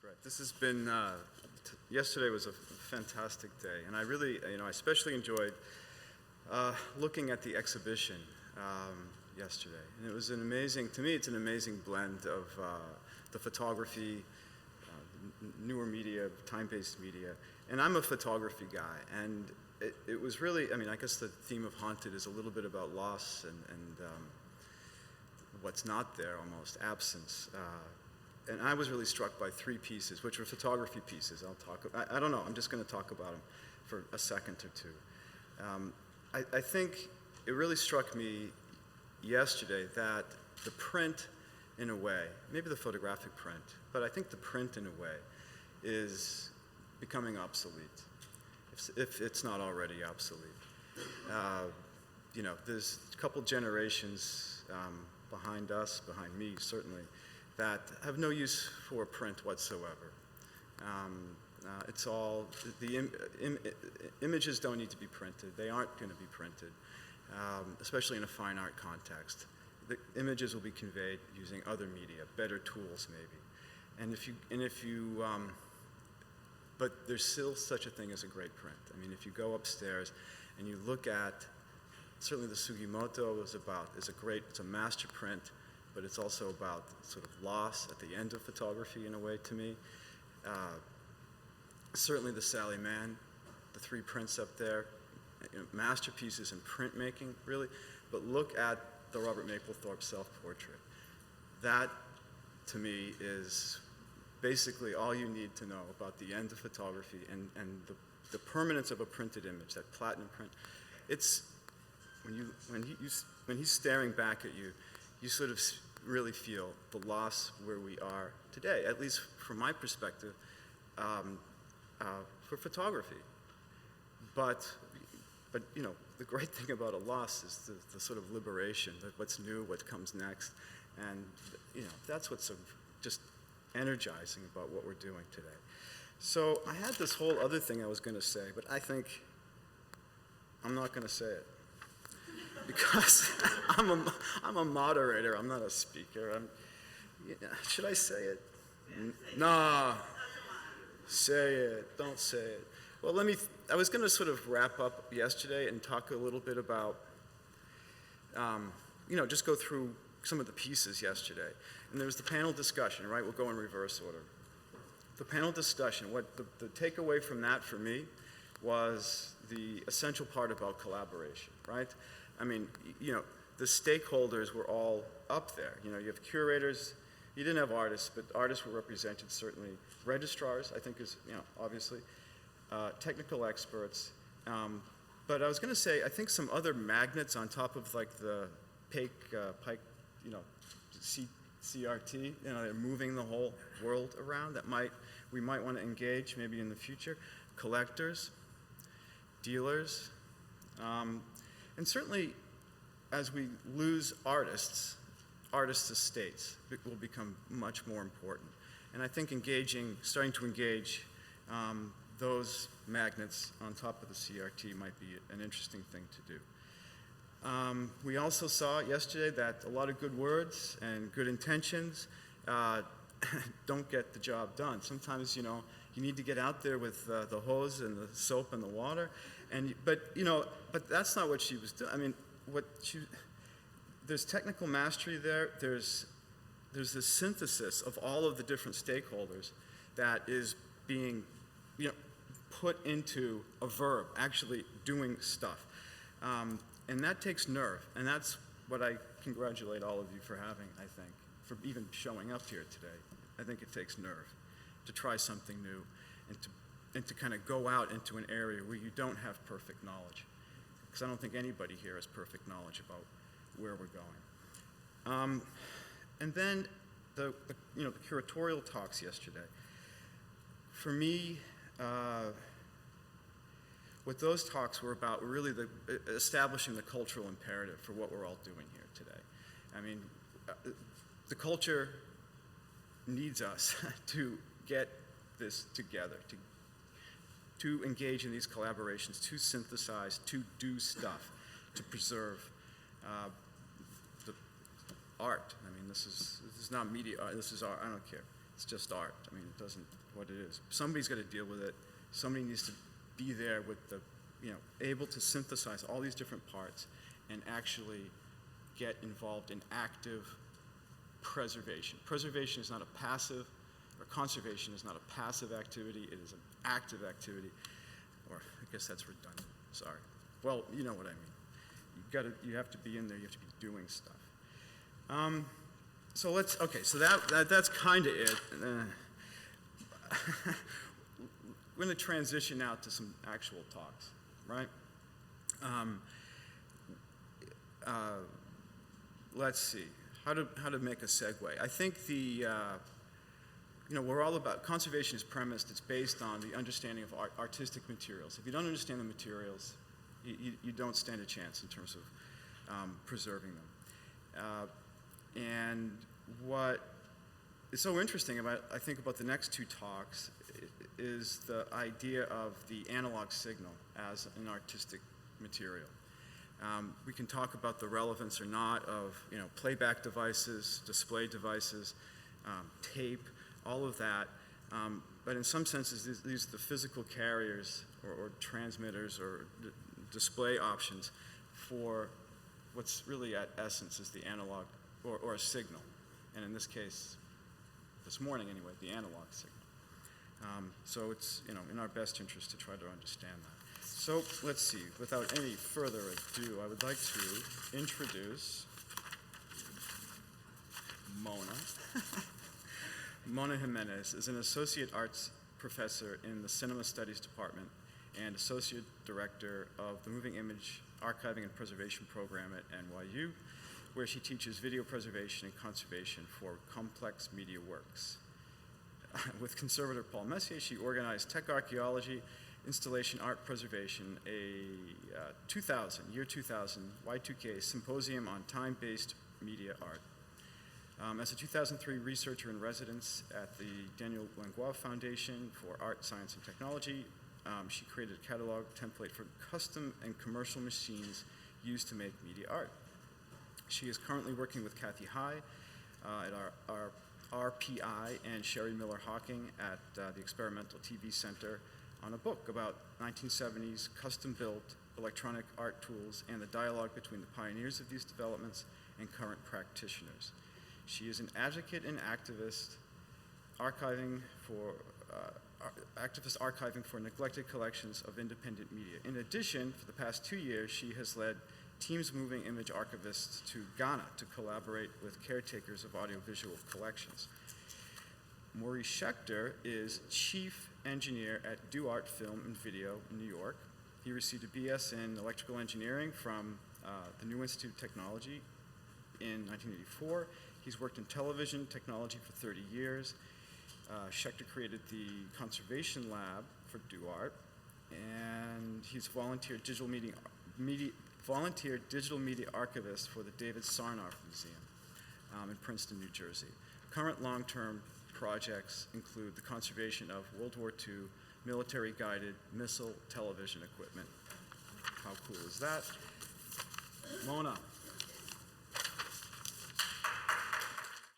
Great. This has been, yesterday was a fantastic day, and I really, I especially enjoyed looking at the exhibition yesterday. And it was an amazing, to me, it's an amazing blend of the photography, newer media, time-based media, and I'm a photography guy, and it was really, I guess the theme of Haunted is a little bit about loss and what's not there, almost, absence. And I was really struck by three pieces, which were photography pieces. I don't know, I'm just going to talk about them for a second or two. I think it really struck me yesterday that the print, in a way, maybe the photographic print, but I think the print, in a way, is becoming obsolete, if it's not already obsolete. There's a couple generations behind us, behind me, certainly, that have no use for print whatsoever. It's all, images don't need to be printed. They aren't going to be printed, especially in a fine art context. The images will be conveyed using other media, better tools maybe. But there's still such a thing as a great print. If you go upstairs and you look at, certainly the Sugimoto it's a master print, but it's also about sort of loss at the end of photography in a way to me. Certainly the Sally Mann, the three prints up there, masterpieces in printmaking, really. But look at the Robert Mapplethorpe self-portrait. That, to me, is basically all you need to know about the end of photography and the permanence of a printed image, that platinum print. It's, when he's staring back at you, you sort of really feel the loss where we are today, at least from my perspective, for photography. But the great thing about a loss is the sort of liberation, what's new, what comes next, and that's what's so just energizing about what we're doing today. So I had this whole other thing I was going to say, but I think I'm not going to say it. Because I'm a moderator, I'm not a speaker. Should I say it? Nah, say it, don't say it. Well, I was going to sort of wrap up yesterday and talk a little bit about, just go through some of the pieces yesterday. And there was the panel discussion, right? We'll go in reverse order. The panel discussion, what the takeaway from that for me was the essential part about collaboration, right? The stakeholders were all up there. You have curators. You didn't have artists, but artists were represented, certainly. Registrars, I think, is, obviously. Technical experts. But I was going to say, I think some other magnets on top of, like, the Pike, CRT, they're moving the whole world around that we might want to engage maybe in the future. Collectors, dealers, and certainly, as we lose artists' estates will become much more important. And I think starting to engage those magnets on top of the CRT might be an interesting thing to do. We also saw yesterday that a lot of good words and good intentions don't get the job done. Sometimes, you need to get out there with the hose and the soap and the water, but that's not what she was doing. There's technical mastery there. There's this synthesis of all of the different stakeholders that is being, put into a verb, actually doing stuff, and that takes nerve, and that's what I congratulate all of you for having. I think for even showing up here today. I think it takes nerve to try something new and to kind of go out into an area where you don't have perfect knowledge. Because I don't think anybody here has perfect knowledge about where we're going. And then the curatorial talks yesterday. For me, what those talks were about were really establishing the cultural imperative for what we're all doing here today. The culture needs us to get this together, to engage in these collaborations, to synthesize, to do stuff, to preserve the art. This is not media art, this is art, I don't care. It's just art. I mean, it doesn't what it is. Somebody's got to deal with it. Somebody needs to be there with the, able to synthesize all these different parts and actually get involved in active preservation. Preservation is not a passive, or conservation is not a passive activity. It is an active activity. Or I guess that's redundant. Sorry. Well, you know what I mean. You have to be in there. You have to be doing stuff. So that's kind of it. We're going to transition now to some actual talks, right? Let's see how to make a segue. I think we're all about conservation is premised. It's based on the understanding of artistic materials. If you don't understand the materials, you don't stand a chance in terms of preserving them. And what is so interesting I think about the next two talks is the idea of the analog signal as an artistic material. We can talk about the relevance or not of playback devices, display devices, tape, all of that. But in some senses, these are the physical carriers or transmitters or display options for what's really at essence is the analog or a signal. And in this case, this morning anyway, the analog signal. So it's in our best interest to try to understand that. So let's see, without any further ado, I would like to introduce Mona. Mona Jimenez is an associate arts professor in the Cinema Studies Department and associate director of the Moving Image Archiving and Preservation program at NYU, where she teaches video preservation and conservation for complex media works. With conservator Paul Messier, she organized Tech Archaeology, Installation Art Preservation, a 2000 Y2K symposium on time-based media art. As a 2003 researcher in residence at the Daniel Langlois Foundation for Art, Science, and Technology, she created a catalog template for custom and commercial machines used to make media art. She is currently working with Kathy High at our RPI and Sherry Miller Hawking at the Experimental TV Center on a book about 1970s custom-built electronic art tools and the dialogue between the pioneers of these developments and current practitioners. She is an advocate and activist archiving for neglected collections of independent media. In addition, for the past 2 years, she has led teams moving image archivists to Ghana to collaborate with caretakers of audiovisual collections. Maurice Schechter is chief engineer at DuArt Film and Video in New York. He received a BS in electrical engineering from the New Institute of Technology in 1984. He's worked in television technology for 30 years. Schechter created the Conservation Lab for DuArt, and he's volunteered digital media archivist for the David Sarnoff Museum in Princeton, New Jersey. Current long-term projects include the conservation of World War II military-guided missile television equipment. How cool is that? Mona.